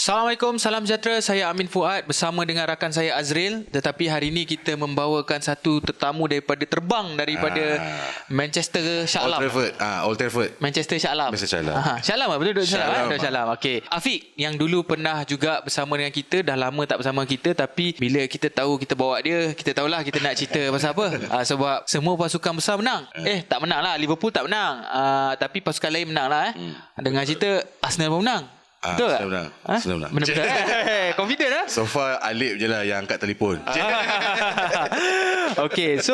Assalamualaikum, salam sejahtera. Saya Amin Fuad bersama dengan rakan saya Azril. Tetapi hari ini kita membawakan satu tetamu terbang daripada Manchester Shah Alam. Old Trafford. Manchester Shah Alam. Manchester Shah Alam. Shah Alam betul duduk Shah Alam. Alam. Shah Alam. Okey. Afiq yang dulu pernah juga bersama dengan kita, dah lama tak bersama kita, tapi bila kita tahu kita bawa dia, kita tahulah kita nak cerita pasal apa. Sebab semua pasukan besar menang. Tak menang lah, Liverpool tak menang. Tapi pasukan lain menang lah. Dengar cerita Arsenal pun menang. Betul tak? Senang menang. Benar-benar. Confident lah. So far Alip je lah yang angkat telefon. Okay, so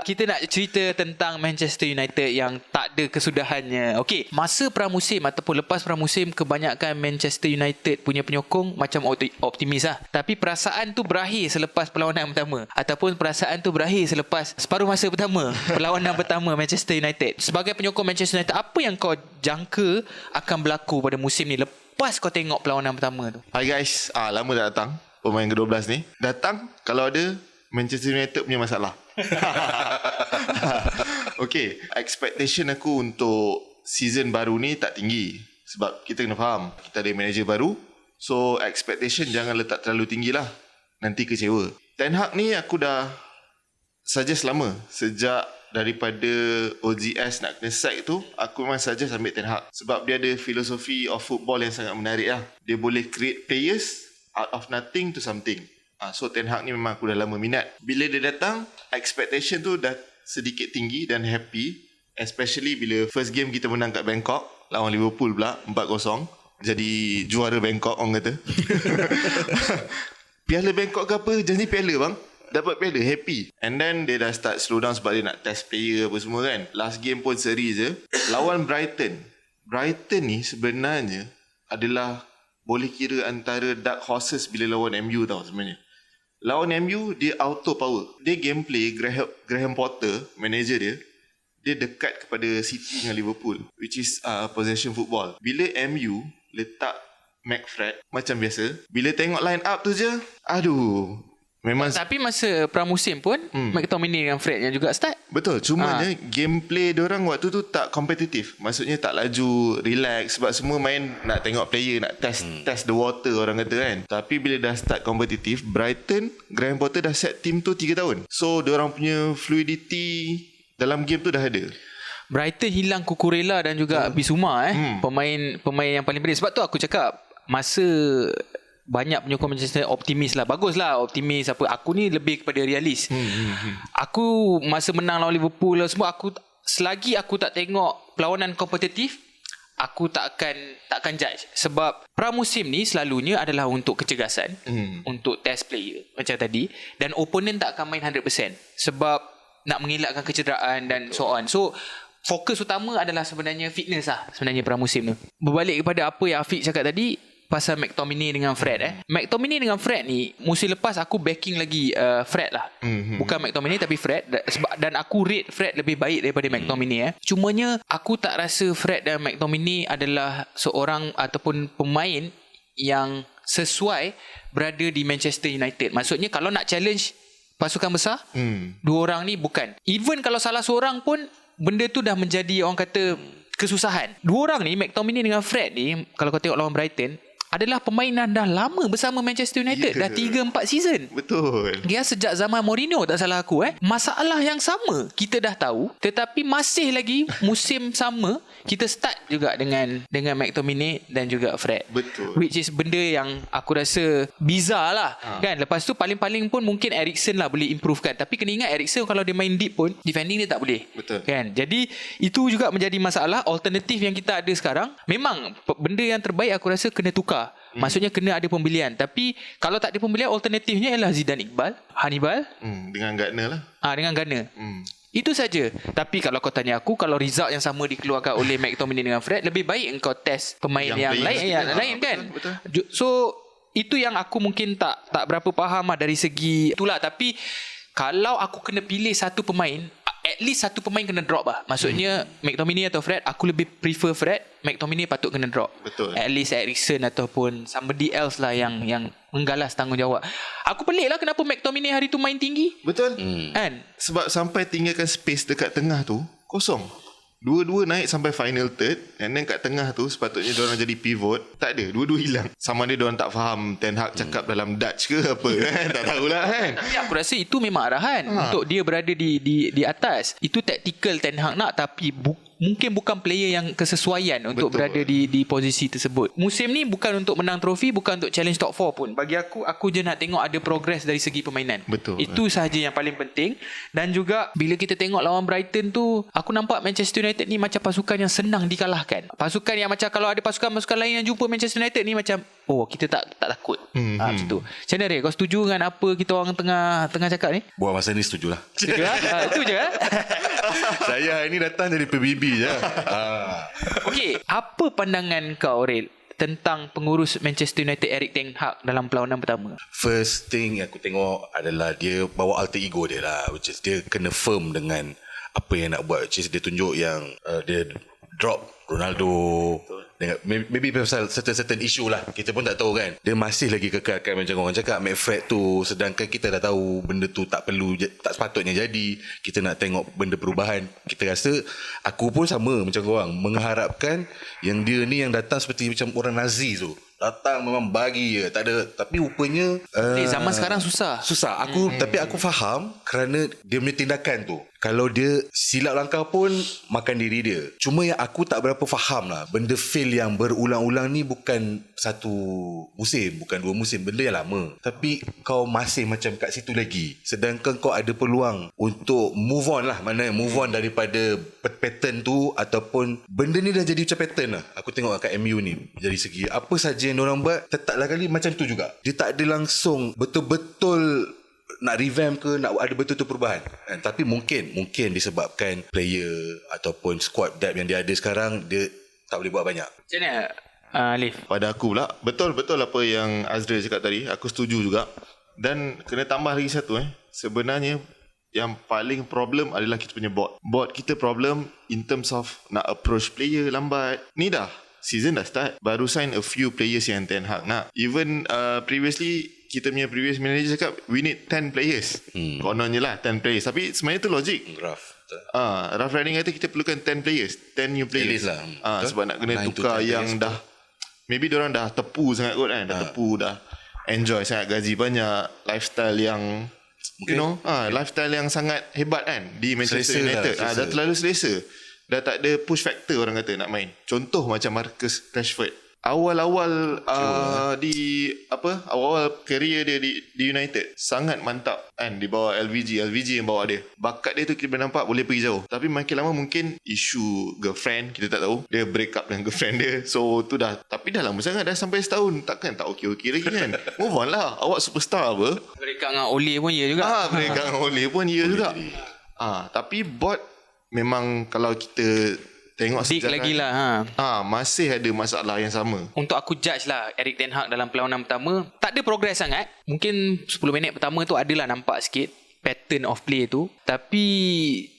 kita nak cerita tentang Manchester United yang tak ada kesudahannya. Okay, masa pramusim ataupun lepas pramusim, kebanyakan Manchester United punya penyokong macam optimis lah. Tapi perasaan tu berakhir selepas perlawanan pertama, ataupun perasaan tu berakhir selepas separuh masa pertama perlawanan pertama Manchester United. Sebagai penyokong Manchester United, apa yang kau jangka akan berlaku pada musim ni lepas kau tengok perlawanan pertama tu? Hi guys, lama tak datang pemain ke-12 ni. Datang kalau ada Manchester United punya masalah. Okay, expectation aku untuk season baru ni tak tinggi. Sebab kita kena faham, kita ada manager baru. So expectation jangan letak terlalu tinggi lah, nanti kecewa. Ten Hag ni aku dah suggest lama. Sejak daripada OGS nak kena sack tu, aku memang suggest ambil Ten Hag. Sebab dia ada filosofi of football yang sangat menarik lah. Dia boleh create players out of nothing to something. So Ten Hag ni memang aku dah lama minat. Bila dia datang, expectation tu dah sedikit tinggi dan happy. Especially bila first game kita menang kat Bangkok, lawan Liverpool pula 4-0. Jadi juara Bangkok orang kata. Piala Bangkok ke apa, jadi piala bang. Dapat piala, happy. And then dia dah start slow down sebab dia nak test player apa semua kan. Last game pun seri je, lawan Brighton. Brighton ni sebenarnya adalah boleh kira antara dark horses bila lawan MU tau sebenarnya. Lawan MU dia auto power. Dia gameplay Graham Potter, manager dia dekat kepada City dengan Liverpool, which is possession football. Bila MU letak McFred macam biasa, bila tengok line up tu je, aduh, memang. Tapi masa pramusim pun McTominay dengan Fred yang juga start. Betul, cuma gameplay diorang waktu tu tak kompetitif. Maksudnya tak laju, relax. Sebab semua main nak tengok player, nak test the water orang kata kan. Tapi bila dah start kompetitif, Brighton, Graham Potter dah set team tu 3 tahun. So diorang punya fluidity dalam game tu dah ada. Brighton hilang Cucurella dan juga Bissouma pemain yang paling penting. Sebab tu aku cakap masa banyak penyokong Manchester optimis lah. Bagus lah optimis apa. Aku ni lebih kepada realis. Aku masa menang lawan Liverpool lah semua, selagi aku tak tengok perlawanan kompetitif, aku takkan judge. Sebab pramusim ni selalunya adalah untuk kecergasan, untuk test player macam tadi, dan opponent tak akan main 100% sebab nak mengelakkan kecederaan dan so on. So fokus utama adalah sebenarnya fitness lah sebenarnya pramusim tu. Berbalik kepada apa yang Afiq cakap tadi pasal McTominay dengan Fred. McTominay dengan Fred ni musim lepas aku backing lagi Fred lah. Bukan McTominay tapi Fred. Dan aku rate Fred lebih baik daripada McTominay. Cumanya aku tak rasa Fred dan McTominay adalah seorang ataupun pemain yang sesuai berada di Manchester United. Maksudnya kalau nak challenge pasukan besar, dua orang ni bukan. Even kalau salah seorang pun, benda tu dah menjadi orang kata kesusahan. Dua orang ni, McTominay dengan Fred ni, kalau kau tengok lawan Brighton, adalah pemain yang dah lama bersama Manchester United. Dah 3-4 season. Betul. Dia sejak zaman Mourinho tak salah aku. Masalah yang sama kita dah tahu, tetapi masih lagi musim sama kita start juga dengan McTominay dan juga Fred. Betul. Which is benda yang aku rasa bizarre lah. Kan? Lepas tu paling-paling pun mungkin Eriksen lah boleh improvekan. Tapi kena ingat Eriksen kalau dia main deep pun defending dia tak boleh. Betul. Kan? Jadi itu juga menjadi masalah. Alternatif yang kita ada sekarang, memang benda yang terbaik aku rasa kena tukar. Maksudnya kena ada pembelian. Tapi kalau tak ada pembelian, alternatifnya ialah Zidane Iqbal, Hannibal, dengan Gardner lah. Dengan Gardner. Itu saja. Tapi kalau kau tanya aku, kalau result yang sama dikeluarkan oleh McTominay dengan Fred, lebih baik engkau test pemain yang lain kan. Betul. So itu yang aku mungkin tak berapa faham lah dari segi itulah. Tapi kalau aku kena pilih satu pemain, at least satu pemain kena drop lah. Maksudnya McTominay atau Fred, aku lebih prefer Fred. McTominay patut kena drop. Betul. At least Eriksen ataupun somebody else lah yang menggalas tanggungjawab. Aku pelik lah kenapa McTominay hari tu main tinggi. Betul. Kan? Sebab sampai tinggalkan space dekat tengah tu kosong. Dua-dua naik sampai final third, and then kat tengah tu sepatutnya diorang jadi pivot. Tak ada, dua-dua hilang. Sama ada diorang tak faham Ten Hag cakap dalam Dutch ke apa kan. Tak tahulah kan. Tapi aku rasa itu memang arahan untuk dia berada di atas. Itu tactical Ten Hag nak, tapi mungkin bukan player yang kesesuaian untuk berada di posisi tersebut. Musim ni bukan untuk menang trofi, bukan untuk challenge top 4 pun. Bagi aku je nak tengok ada progress dari segi permainan. Betul. Itu sahaja yang paling penting. Dan juga bila kita tengok lawan Brighton tu, aku nampak Manchester United ni macam pasukan yang senang dikalahkan. Pasukan yang macam kalau ada pasukan-pasukan lain yang jumpa Manchester United ni macam kita tak takut. Macam tu. Macam mana Ray? Kau setuju dengan apa kita orang tengah cakap ni? Buat masa ni setujulah. Setuju lah? Itu je lah. Saya hari ni datang jadi PBB je. Okey, apa pandangan kau Ray tentang pengurus Manchester United Erik ten Hag dalam perlawanan pertama? First thing yang aku tengok adalah dia bawa alter ego dia lah, which is dia kena firm dengan apa yang nak buat, which is dia tunjuk yang dia drop Ronaldo dengan, maybe pasal certain issue lah, kita pun tak tahu kan. Dia masih lagi kekalkan macam orang cakap McFred tu, sedangkan kita dah tahu benda tu tak sepatutnya jadi. Kita nak tengok benda perubahan. Kita rasa, aku pun sama macam korang, mengharapkan yang dia ni yang datang seperti macam orang Nazi tu, datang memang bagi je, tak ada. Tapi rupanya zaman sekarang susah. Tapi aku faham kerana dia punya tindakan tu, kalau dia silap langkah pun makan diri dia. Cuma yang aku tak berapa faham lah, benda fail yang berulang-ulang ni bukan satu musim, bukan 2 musim, benda yang lama. Tapi kau masih macam kat situ lagi, sedangkan kau ada peluang untuk move on lah. Mana move on daripada pattern tu, ataupun benda ni dah jadi macam pattern lah. Aku tengok kat MU ni, dari segi apa saja yang diorang buat, tetaplah kali macam tu juga. Dia tak ada langsung betul-betul nak revamp ke, nak ada betul-betul perubahan. Tapi mungkin disebabkan player ataupun squad depth yang dia ada sekarang, dia tak boleh buat banyak. Macam mana Alif? Pada aku pula, betul-betul apa yang Azril cakap tadi, aku setuju juga. Dan kena tambah lagi satu, sebenarnya yang paling problem adalah kita punya board kita problem in terms of nak approach player lambat. Ni dah season dah start, baru sign a few players yang Ten Hag nak. Even previously, kita punya previous manager cakap we need 10 players. Kononnya lah 10 players, tapi sebenarnya tu logik. Rough Riding kata kita perlukan 10 players, 10 new players lah. Sebab nak kena tukar yang dah, maybe diorang dah tepu sangat kot kan. Dah enjoy sangat, gaji banyak, lifestyle yang lifestyle yang sangat hebat kan di Manchester United. Dah terlalu selesa. Dah tak ada push factor orang kata nak main. Contoh macam Marcus Rashford. Awal-awal awal-awal career dia di United sangat mantap kan, di bawah LVG yang bawa dia. Bakat dia tu kita boleh nampak boleh pergi jauh. Tapi makin lama mungkin isu girlfriend, kita tak tahu. Dia break up dengan girlfriend dia. So tu dah, tapi dah lama sangat, dah sampai setahun. Takkan tak okey-okey lagi kan. Move on lah. Awak superstar apa? Break up dengan Ole pun ya juga. Break up dengan Ole pun ya juga. Tapi board memang kalau kita tengok sejarah lagi lah, masih ada masalah yang sama. Untuk aku judge lah Erik ten Hag dalam perlawanan pertama, tak ada progress sangat. Mungkin 10 minit pertama tu adalah nampak sikit pattern of play tu, tapi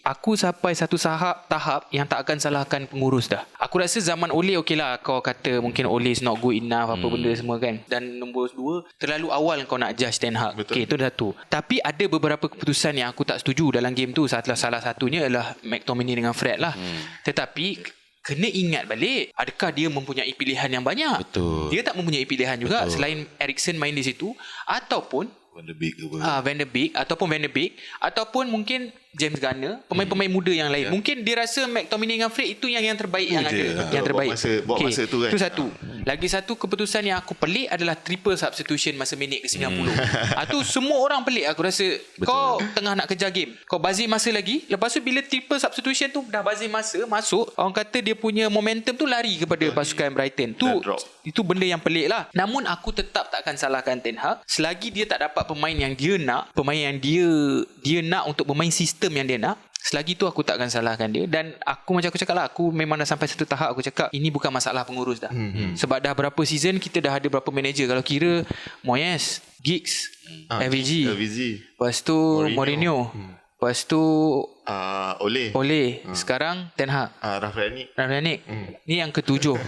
aku sampai satu tahap yang tak akan salahkan pengurus dah. Aku rasa zaman Ole okey lah, kau kata mungkin Ole is not good enough, apa benda semua kan. Dan nombor 2, terlalu awal kau nak judge Ten Hag. Okey, itu dah tu. Tapi ada beberapa keputusan yang aku tak setuju dalam game tu. Salah satunya adalah McTominay dengan Fred lah. Tetapi kena ingat balik, adakah dia mempunyai pilihan yang banyak? Betul. Dia tak mempunyai pilihan juga. Selain Eriksen main di situ, ataupun Van de Beek ataupun mungkin James Garner, pemain-pemain muda yang lain. Mungkin dia rasa McTominay dengan Fred itu yang terbaik yang ada. Yang terbaik. Buat masa tu kan. Itu satu. Lagi satu keputusan yang aku pelik adalah triple substitution masa minit ke 90. Itu semua orang pelik aku rasa. Kau tengah nak kejar game, kau bazir masa lagi, lepas tu bila triple substitution tu dah bazir masa masuk, orang kata dia punya momentum tu lari kepada pasukan Brighton. Itu benda yang pelik lah. Namun aku tetap tak akan salahkan Ten Hag selagi dia tak dapat pemain yang dia nak, pemain yang dia nak untuk bermain sistem yang dia nak. Selagi tu aku tak akan salahkan dia. Dan aku macam aku cakap lah, aku memang dah sampai satu tahap aku cakap ini bukan masalah pengurus dah. Sebab dah berapa season kita dah ada berapa manager. Kalau kira Moyes, Giggs, LVG, lepas tu Mourinho, lepas tu Ole. Sekarang Ten Hag, Ralf Rangnick. Ni yang ketujuh.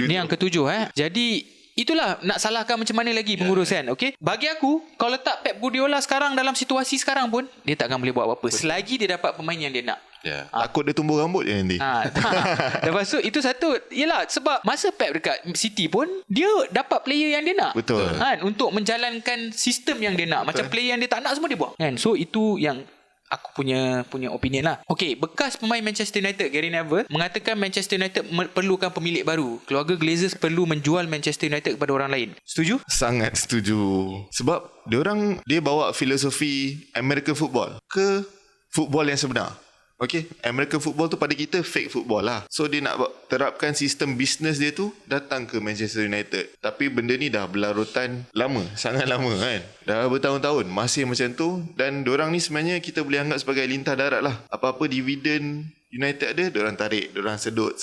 Ni yang ketujuh. Jadi itulah, nak salahkan macam mana lagi pengurus kan. Okay? Bagi aku, kalau letak Pep Guardiola sekarang dalam situasi sekarang pun, dia tak akan boleh buat apa-apa selagi dia dapat pemain yang dia nak. Ya. Takut dia tumbuh rambut je nanti. Lepas tu itu satu. Yelah, sebab masa Pep dekat City pun dia dapat player yang dia nak. Betul. Kan, untuk menjalankan sistem yang dia nak. Macam player yang dia tak nak semua dia buang. Kan? So itu yang aku punya opinion lah. Okay, bekas pemain Manchester United Gary Neville mengatakan Manchester United perlukan pemilik baru. Keluarga Glazers perlu menjual Manchester United kepada orang lain. Setuju? Sangat setuju. Sebab dia bawa filosofi American football ke football yang sebenar. Okay, American football tu pada kita fake football lah. So dia nak terapkan sistem bisnes dia tu datang ke Manchester United. Tapi benda ni dah berlarutan lama, sangat lama kan. Dah bertahun-tahun masih macam tu. Dan diorang ni sebenarnya kita boleh anggap sebagai lintah darat lah. Apa-apa dividen United ada, diorang tarik, diorang sedut,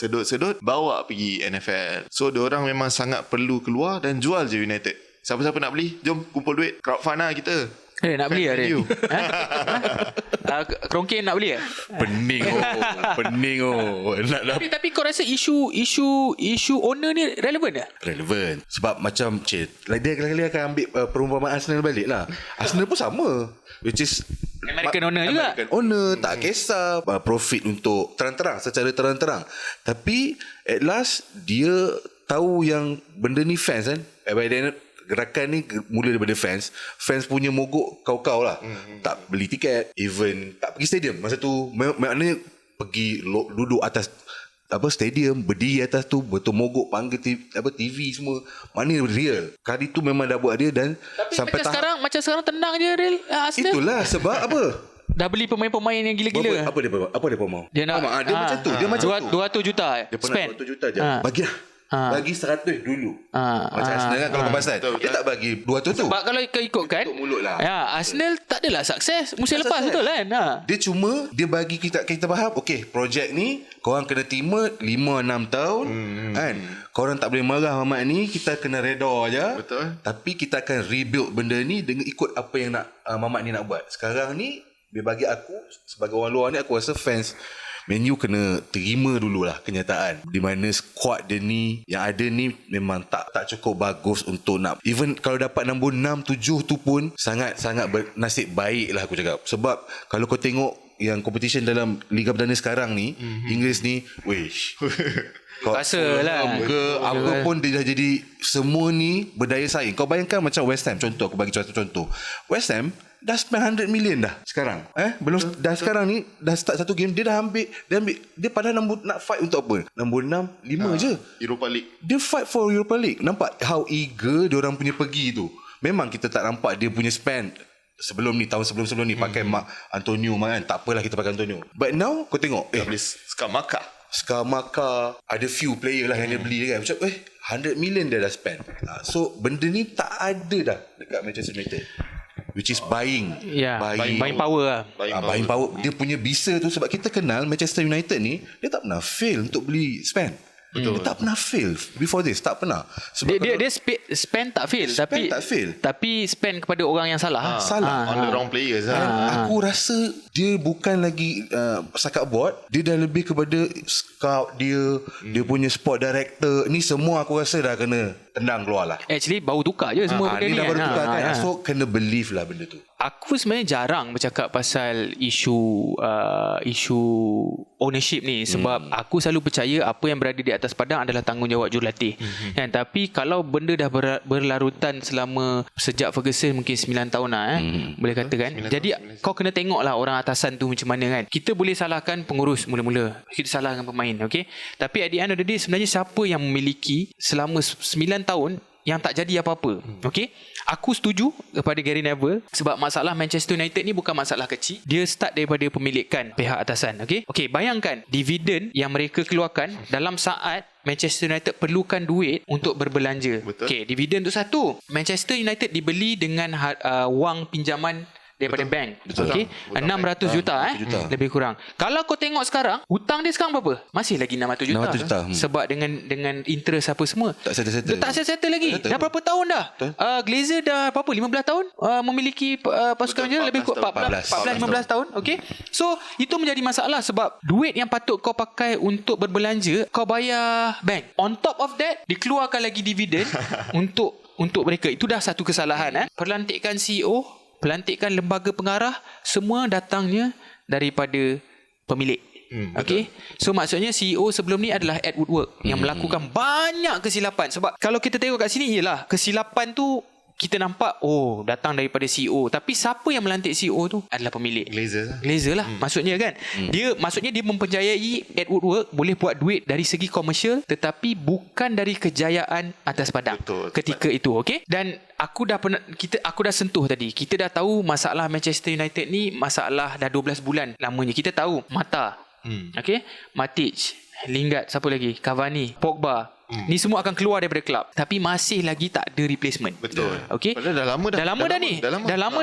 bawa pergi NFL. So diorang memang sangat perlu keluar dan jual je United. Siapa-siapa nak beli, jom kumpul duit, crowdfund lah kita. Nak beli lah dia? Krongkin nak beli lah? Pening nak dapat. Tapi kau rasa isu owner ni relevan tak? Relevan. Sebab macam dia kali-kali akan ambil perumpamaan Arsenal balik lah. Arsenal pun sama, which is American owner juga. American owner tak kisah profit untuk secara terang-terang. Tapi at last dia tahu yang benda ni fans kan. By the end, gerakan ni mula daripada fans punya mogok kau-kau lah. Tak beli tiket, even tak pergi stadium masa tu. Maknanya pergi duduk atas stadium, berdiri atas tu, betul mogok panggil TV semua. Mana real. Kali tu memang dah buat dia. Dan tapi sampai macam sekarang tenang je real Arsenal. Itulah sebab apa? Dah beli pemain-pemain yang gila-gila. Apa dia mau? Dia nak dia macam tu. Dia macam tu. 200 juta Dia pernah spend 200 juta je. Bagilah. Bagi 100 dulu. Macam Arsenal kan kalau kau pasal. Dia tak bagi 200 tu. Sebab kalau kau ikutkan Untuk mulut lah. Arsenal tak adalah sukses musim lepas, betul kan? Dia cuma dia bagi kita faham, okey, projek ni korang kena terima 5-6 tahun kan. Korang tak boleh marah Mamat ni, kita kena reda je. Betul. Tapi kita akan rebuild benda ni dengan ikut apa yang nak Mamat ni nak buat. Sekarang ni dia bagi aku sebagai orang luar ni, aku rasa fans Man U kena terima dululah kenyataan di mana squad dia ni yang ada ni memang tak cukup bagus untuk nak, even kalau dapat nombor 6 7 tu pun sangat nasib baik lah aku cakap. Sebab kalau kau tengok yang competition dalam Liga Perdana sekarang ni, Inggeris ni, wish Rasalah apa pun dia dah jadi semua ni berdaya saing. Kau bayangkan macam West Ham, contoh aku bagi contoh. West Ham dah spend 100 million dah sekarang. Belum dah sekarang ni dah start satu game dia dah ambil dia padahal nak fight untuk apa? Nombor 6 5 je. Europa League. Dia fight for Europa League. Nampak how eager dia orang punya pergi tu. Memang kita tak nampak dia punya spend sebelum ni, tahun sebelum ni pakai Mark Antonio kan. Tak apalah kita pakai Antonio. But now kau tengok Dah beli Skamaka, ada few player lah yang dia beli kan. Macam 100 million dia dah spend. So benda ni tak ada dah dekat Manchester United, which is buying power lah. Buying power. Dia punya bisa tu, sebab kita kenal Manchester United ni, dia tak pernah fail untuk beli spend. Betul. Dia tak pernah fail before this, tak pernah. Sebab dia spend tak fail, tapi spend kepada orang yang salah. On the wrong players lah. Aku rasa dia bukan lagi sakat board, dia dah lebih kepada scout dia, dia punya sport director. Ni semua aku rasa dah kena tendang keluar lah. Actually baru tukar je semua benda ni dah baru kan. tukar kan. So kena believe lah benda tu. Aku sebenarnya jarang bercakap pasal isu ownership ni, sebab aku selalu percaya apa yang berada di atas padang adalah tanggungjawab jurulatih. Kan, tapi kalau benda dah berlarutan selama sejak Ferguson mungkin 9 tahun lah boleh katakan. Jadi kau kena tengoklah orang atasan tu macam mana kan. Kita boleh salahkan pengurus mula-mula, kita salahkan pemain, okey. Tapi at the end of the day, sebenarnya siapa yang memiliki selama 9 tahun yang tak jadi apa-apa. Okey, aku setuju kepada Gary Neville, sebab masalah Manchester United ni bukan masalah kecil. Dia start daripada pemilikan pihak atasan. Okey, bayangkan dividen yang mereka keluarkan dalam saat Manchester United perlukan duit untuk berbelanja. Okey, dividen tu satu. Manchester United dibeli dengan wang pinjaman daripada bank. Okey, 600 juta lebih kurang. Kalau kau tengok sekarang, hutang dia sekarang berapa? Masih lagi 600 juta. Sebab dengan interest apa semua tak settle lagi. Dah berapa tahun dah? Glazer dah berapa? 15 tahun memiliki pasukan manager, lebih kurang 14-15 tahun. Okey. So itu menjadi masalah, sebab duit yang patut kau pakai untuk berbelanja kau bayar bank. On top of that, dikeluarkan lagi dividen untuk mereka. Itu dah satu kesalahan. Pelantikan CEO, pelantikan lembaga pengarah, semua datangnya daripada pemilik. Okay. So maksudnya CEO sebelum ni adalah Ed Woodward yang melakukan banyak kesilapan. Sebab kalau kita tengok kat sini, ialah kesilapan tu kita nampak datang daripada CEO, tapi siapa yang melantik CEO tu adalah pemilik Glazer lah. Maksudnya kan, dia mempercayai Ed Woodward boleh buat duit dari segi komersial, tetapi bukan dari kejayaan atas padang. Betul, ketika itu. Okay. Dan aku dah sentuh tadi. Kita dah tahu masalah Manchester United ni masalah dah 12 bulan lamanya. Kita tahu Mata, okay, Matic, Lingard, siapa lagi, Cavani, Pogba, ni semua akan keluar daripada kelab, tapi masih lagi tak ada replacement. Betul. Okay. Padahal dah lama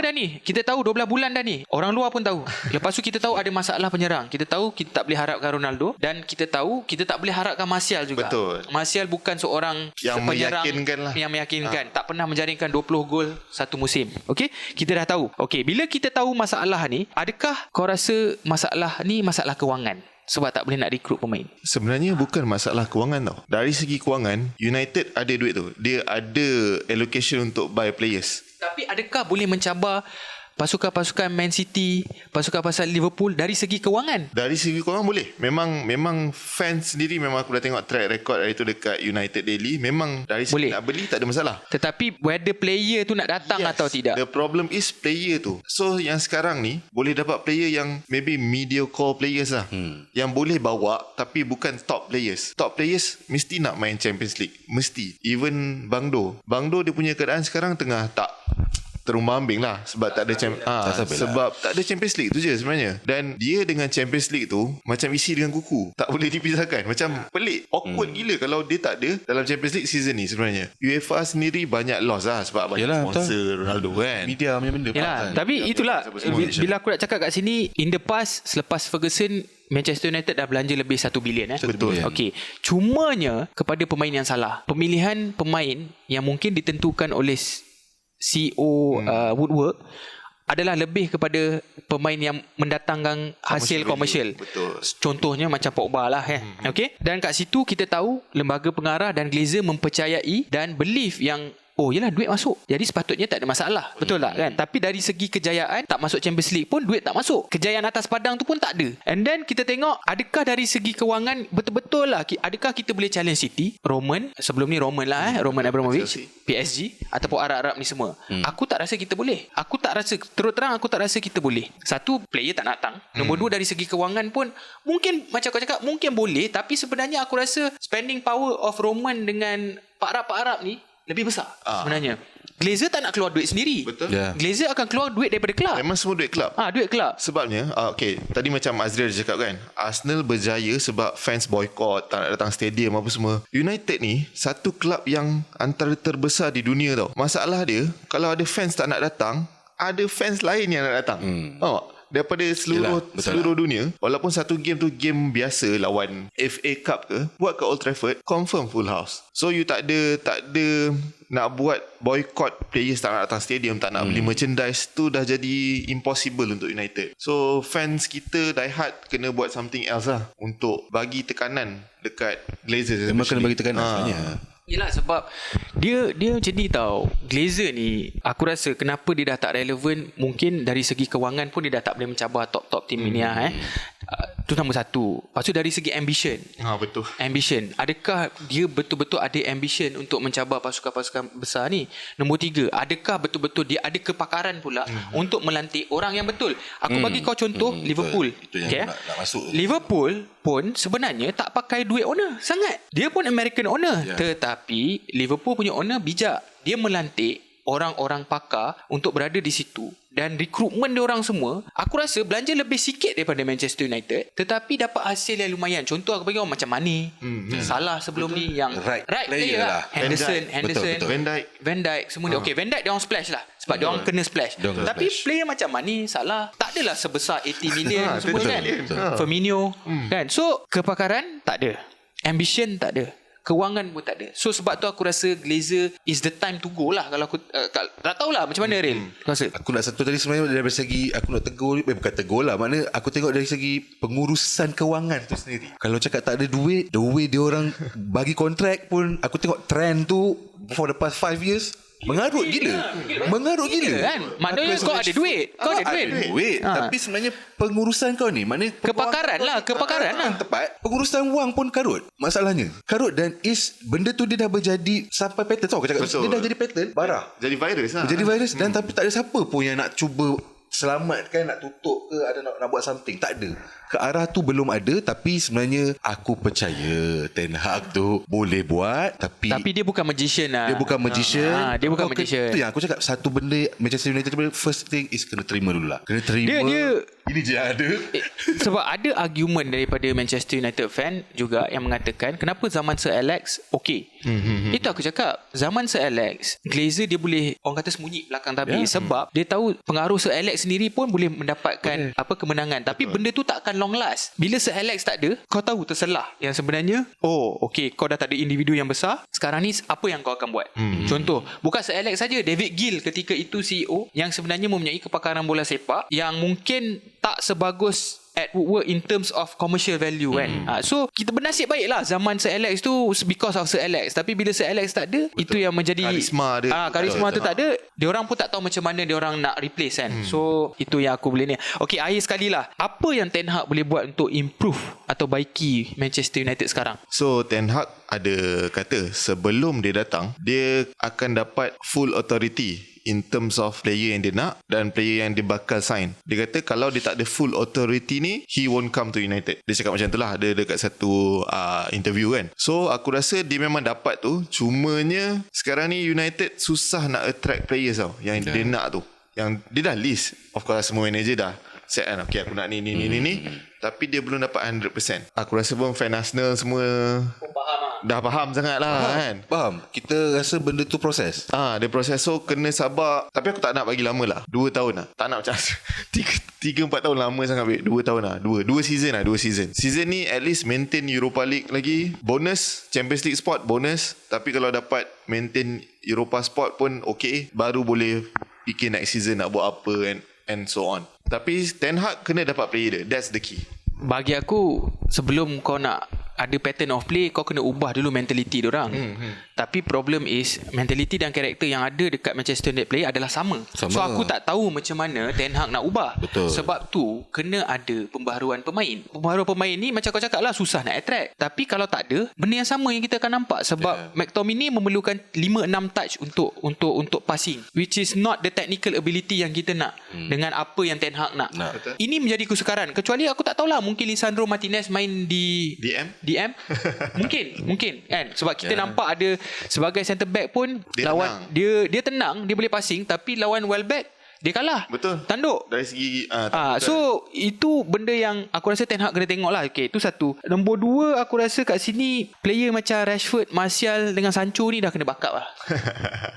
dah ni. Kita tahu 12 bulan dah ni. Orang luar pun tahu. Lepas tu kita tahu ada masalah penyerang. Kita tahu kita tak boleh harapkan Ronaldo, dan kita tahu kita tak boleh harapkan Martial juga. Betul. Martial bukan seorang yang penyerang meyakinkan lah. Yang meyakinkan. Tak pernah menjaringkan 20 gol satu musim. Okay. Kita dah tahu. Okay. Bila kita tahu masalah ni, adakah kau rasa masalah ni masalah kewangan? Sebab tak boleh nak rekrut pemain. Sebenarnya bukan masalah kewangan tau. Dari segi kewangan, United ada duit tu. Dia ada allocation untuk buy players. Tapi adakah boleh mencabar pasukan-pasukan Man City, pasukan-pasukan Liverpool dari segi kewangan? Dari segi kewangan boleh. Memang fans sendiri, memang aku dah tengok track record dari tu dekat United Daily. Memang dari segi boleh. nak beli tak ada masalah. Tetapi whether player tu nak datang atau tidak. The problem is player tu. So yang sekarang ni boleh dapat player yang maybe mediocre players lah. Yang boleh bawa tapi bukan top players. Top players mesti nak main Champions League. Mesti. Even Bangdo dia punya keadaan sekarang tengah tak terumbang-ambing lah sebab tak ada sebab tak ada Champions League tu je sebenarnya. Dan dia dengan Champions League tu macam isi dengan kuku, tak boleh dipisahkan. Macam pelik, awkward gila kalau dia tak ada dalam Champions League season ni sebenarnya. UEFA sendiri banyak loss lah sebab banyak sponsor Ronaldo kan. Media punya benda. Tapi itulah bila aku nak cakap kat sini, in the past selepas Ferguson, Manchester United dah belanja lebih 1 bilion. Betul. Okey. Cumanya kepada pemain yang salah. Pemilihan pemain yang mungkin ditentukan oleh CEO Woodward adalah lebih kepada pemain yang mendatangkan hasil komersial. Betul. Contohnya macam Pogba lah Okey. Dan kat situ kita tahu lembaga pengarah dan Glazer mempercayai dan believe yang yelah duit masuk, jadi sepatutnya tak ada masalah. Betul tak kan? Tapi dari segi kejayaan, tak masuk Champions League pun duit tak masuk. Kejayaan atas padang tu pun tak ada. And then kita tengok, adakah dari segi kewangan betul-betul lah, adakah kita boleh challenge City, Roman, sebelum ni Roman lah Roman Abramovich, PSG ataupun Arab-Arab ni semua. Aku tak rasa kita boleh. Terus terang aku tak rasa kita boleh. Satu, player tak nak datang. Nombor dua, dari segi kewangan pun mungkin macam kau cakap, mungkin boleh, tapi sebenarnya aku rasa spending power of Roman dengan Pak Arab ni lebih besar sebenarnya. Glazer tak nak keluar duit sendiri. Betul. Glazer akan keluar duit daripada kelab. Memang semua duit kelab. Duit kelab. Sebabnya tadi macam Azril cakap kan, Arsenal berjaya sebab fans boycott, tak nak datang stadium apa semua. United ni satu kelab yang antara terbesar di dunia tau. Masalah dia, kalau ada fans tak nak datang, ada fans lain yang nak datang. Daripada seluruh dunia. Walaupun satu game tu game biasa lawan FA Cup ke, buat ke Old Trafford, confirm full house. So you tak ada nak buat boycott players tak nak datang stadium, tak nak beli merchandise, tu dah jadi impossible untuk United. So fans kita die hard kena buat something else lah untuk bagi tekanan dekat Glazers. Memang kena bagi tekanan sebenarnya. Yelah, sebab dia macam ni tau. Glazer ni aku rasa kenapa dia dah tak relevan, mungkin dari segi kewangan pun dia dah tak boleh mencabar top team ni tu nombor satu. Lepas tu dari segi ambition. Betul. Ambition. Adakah dia betul-betul ada ambition untuk mencabar pasukan-pasukan besar ni? Nombor tiga, adakah betul-betul dia ada kepakaran pula untuk melantik orang yang betul? Aku bagi kau contoh Liverpool. Itu yang nak masuk. Liverpool pun sebenarnya tak pakai duit owner sangat. Dia pun American owner. Tetapi Liverpool punya owner bijak. Dia melantik orang-orang pakar untuk berada di situ, dan rekrutmen dia orang semua aku rasa belanja lebih sikit daripada Manchester United, tetapi dapat hasil yang lumayan. Contoh aku bagi orang macam Mane, Salah sebelum ni yang right player lah. Henderson, Van Dijk semua dia. Okay, Van Dijk dia orang splash lah sebab dia orang kena splash. Tapi player macam Mane, Salah tak adalah sebesar 80 million semua kan. Firmino kan. So kepakaran tak ada, ambition tak ada, kewangan pun tak ada. So sebab tu aku rasa Glazer is the time to go lah. Kalau aku tak tahulah macam mana Ril rasa. Aku nak satu tadi sebenarnya dari segi aku nak tegur, bukan tegur lah, makna aku tengok dari segi pengurusan kewangan tu sendiri. Kalau cakap tak ada duit, the way dia orang bagi kontrak pun, aku tengok trend tu for the past 5 years Mengarut gila. Mengarut gila. Kan? Maknanya kau ada duit. Kau ada duit. Tapi sebenarnya pengurusan kau ni, maknanya Kepakaran lah. tepat. Pengurusan wang pun karut. Masalahnya karut, dan benda tu dia dah berjadi sampai pattern. Tahu aku cakap, Betul. dia dah jadi pattern. Barah. Jadi virus lah. Jadi virus, dan tapi tak ada siapa pun yang nak cuba selamatkan, nak tutup ke, ada nak buat something. Tak ada. Ke arah tu belum ada. Tapi sebenarnya aku percaya Ten Hag tu boleh buat. Tapi dia bukan magician lah. dia bukan magician. Dia bukan magician. Itu yang aku cakap. Satu benda Manchester United, first thing is kena terima dulu lah. Kena terima. Ini je yang ada. Sebab ada argument daripada Manchester United fan juga yang mengatakan kenapa zaman Sir Alex okey. Itu aku cakap. Zaman Sir Alex, Glazer dia boleh orang kata sembunyi belakang tabir sebab dia tahu pengaruh Sir Alex sendiri pun boleh mendapatkan kemenangan. Tapi benda tu tak akan long last. Bila Sir Alex tak ada, kau tahu terselah yang sebenarnya okey, kau dah tak ada individu yang besar. Sekarang ni apa yang kau akan buat? Contoh, bukan Sir Alex saja, David Gill ketika itu CEO yang sebenarnya mempunyai kepakaran bola sepak yang mungkin tak sebagus Ed Woodward in terms of commercial value kan. So kita bernasib baiklah zaman Sir Alex tu because of Sir Alex. Tapi bila Sir Alex tak ada, itu yang menjadi Karisma dia. karisma tu tak ada. Diorang pun tak tahu macam mana diorang nak replace kan. So itu yang aku boleh ni. Okay, akhir sekali lah, apa yang Ten Hag boleh buat untuk improve atau baiki Manchester United sekarang? So Ten Hag ada kata sebelum dia datang, dia akan dapat full authority in terms of player yang dia nak dan player yang dia bakal sign. Dia kata kalau dia tak ada full authority ni, he won't come to United. Dia cakap macam tu lah. Dia dekat satu interview kan. So aku rasa dia memang dapat tu. Cumanya sekarang ni United susah nak attract players tau yang dia nak tu. Yang dia dah list. Of course semua manager dah set kan. Okay, aku nak ni. Tapi dia belum dapat 100%. Aku rasa pun fan Arsenal semua dah faham sangat lah kan. Faham. Kita rasa benda tu proses. Dia proses. So kena sabar. Tapi aku tak nak bagi lama lah. 2 tahun lah. Tak nak macam 3-4 tahun lama sangat babe. 2 tahun lah. 2 season lah. 2 season. Season ni at least maintain Europa League lagi. Bonus Champions League spot bonus. Tapi kalau dapat maintain Europa spot pun okay. Baru boleh fikir next season nak buat apa and so on. Tapi Ten Hag kena dapat player dia. That's the key. Bagi aku, sebelum kau nak ada pattern of play, kau kena ubah dulu mentality diorang. Tapi problem is mentality dan karakter yang ada dekat Manchester United player adalah sama. So aku tak tahu macam mana Ten Hag nak ubah. Betul. Sebab tu kena ada pembaharuan pemain. Pembaharuan pemain ni macam kau cakap lah, susah nak attract. Tapi kalau tak ada, benda yang sama yang kita akan nampak. Sebab McTominay memerlukan 5-6 touch untuk passing, which is not the technical ability yang kita nak dengan apa yang Ten Hag nak. Ini menjadi kesukaran. Kecuali aku tak tahulah, mungkin Lisandro Martinez main di DM mungkin kan, sebab kita nampak ada sebagai centre back pun dia lawan tenang. dia tenang, dia boleh passing, tapi lawan Welbeck dia kalah. Betul. Tanduk. Dari segi so itu benda yang aku rasa Ten Hag kena tengok lah. Okay, itu satu. Nombor 2, aku rasa kat sini player macam Rashford, Martial dengan Sancho ni dah kena backup lah.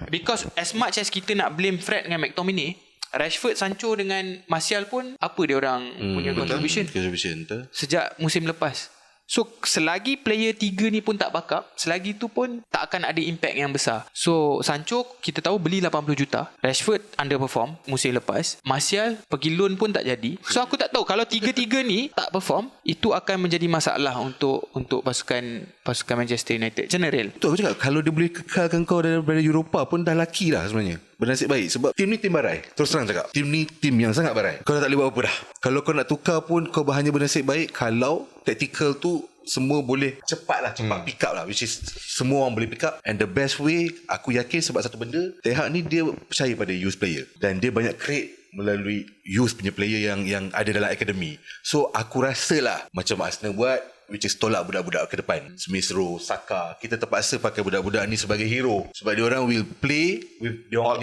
Because as much as kita nak blame Fred dengan McTominay, Rashford, Sancho dengan Martial pun apa dia orang punya contribution betul. sejak musim lepas. So selagi player 3 ni pun tak backup, selagi tu pun tak akan ada impact yang besar. So Sancho kita tahu beli 80 juta, Rashford underperform musim lepas, Martial pergi loan pun tak jadi. So aku tak tahu kalau 3-3 ni tak perform, itu akan menjadi masalah untuk pasukan Manchester United general. Betul aku cakap, kalau dia boleh kekalkan kau daripada Europa pun dah laki lah sebenarnya. Bernasib baik. Sebab tim ni tim barai. Terus terang cakap, tim ni tim yang sangat barai. Kau dah tak boleh buat apa dah. Kalau kau nak tukar pun, kau hanya bernasib baik kalau tactical tu semua boleh cepat pick up lah, which is semua orang boleh pick up. And the best way, aku yakin sebab satu benda, Ten Hag ni dia percaya pada youth player dan dia banyak create melalui youth punya player yang ada dalam akademi. So aku rasa lah macam Arsenal buat, which is tolak budak-budak ke depan, Smith Rowe, Saka. Kita terpaksa pakai budak-budak ni sebagai hero sebab dia orang will play with their all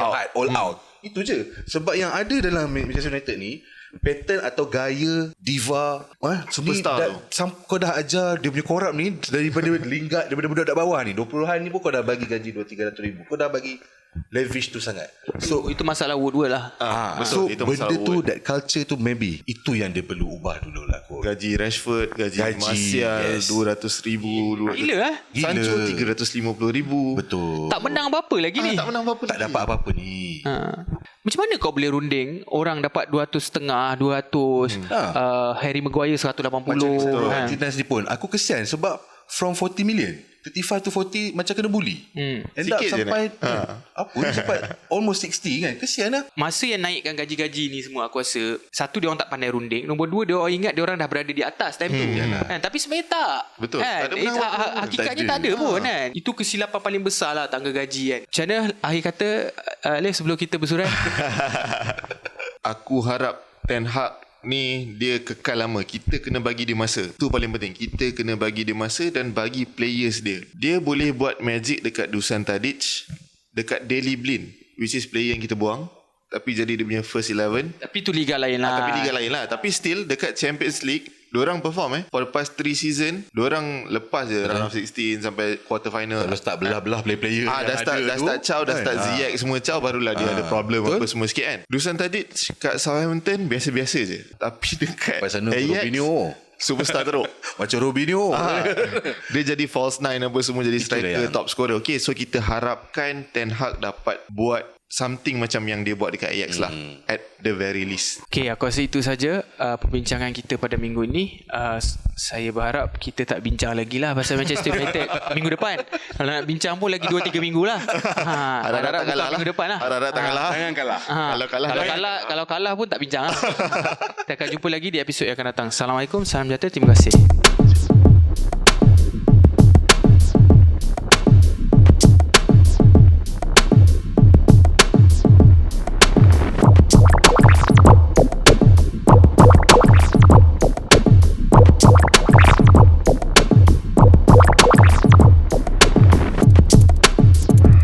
out. Itu je. Sebab yang ada dalam Manchester United ni, pattern atau gaya diva superstar kau dah ajar dia punya korap ni daripada Lingard, daripada budak-budak bawah ni 20-an ni pun kau dah bagi gaji 200-300 ribu, kau dah bagi lavish tu sangat. So itu masalah Woodward lah. So itu benda tu, Woodward. that culture tu maybe itu yang dia perlu ubah dulu lah kot. Gaji Rashford, gaji Martial 200 ribu, Gila lah. Sancho 350 ribu. Betul. Tak menang apa-apa lagi ni. Tak menang apa-apa. Tak dapat apa-apa ni. Macam mana kau boleh runding orang dapat 200.5, 200, Harry Maguire 180 Macam Martinez ni pun aku kesian sebab from 40 million 35 to 40 macam kena bully. End up Sikit je sampai naik. sampai almost 60 kan. Kesian lah. Masa yang naikkan gaji-gaji ni semua, aku rasa satu, dia orang tak pandai runding. Nombor dua, dia orang ingat dia orang dah berada di atas time tu kan? Tapi sebenarnya tak. Betul. Kan? Tak ada menang apa-apa. Hakikatnya Tak tak ada. ada pun kan. Itu kesilapan paling besar lah tangga gaji kan. Macam mana akhir kata Alif sebelum kita bersurai? Aku harap Ten Hag ni dia kekal lama. Kita kena bagi dia masa. Tu paling penting. Kita kena bagi dia masa dan bagi players dia. Dia boleh buat magic dekat Dusan Tadic, dekat Daley Blind, which is player yang kita buang, tapi jadi dia punya first 11. Tapi tu liga lain lah. Tapi liga lain lah. Tapi still dekat Champions League diorang perform for the past 3 season. Diorang lepas je round of 16 sampai quarter final. Kalau start belah-belah player-player Dah start Chow, dah start Ziyech semua Chow, barulah dia ada problem apa semua sikit kan. Dusan Tadic kat Southampton biasa-biasa je. Tapi dekat Sampai sana Ajax, Robinho superstar teruk. macam Robinho. Dia jadi false nine apa semua, jadi striker, yang- top scorer. Okay, so kita harapkan Ten Hag dapat buat something macam yang dia buat dekat Ajax lah, at the very least. Okay, aku rasa itu saja perbincangan kita pada minggu ini. Saya berharap kita tak bincang lagi lah pasal Manchester United minggu depan. Kalau nak bincang pun lagi 2-3 minggu lah. Harap-harap tak kalah minggu depan lah. Harap-harap tak kalah. Jangan kalah. Kalau Kalau kalah pun tak bincang lah. Kita akan jumpa lagi di episod yang akan datang. Assalamualaikum, salam sejahtera, terima kasih.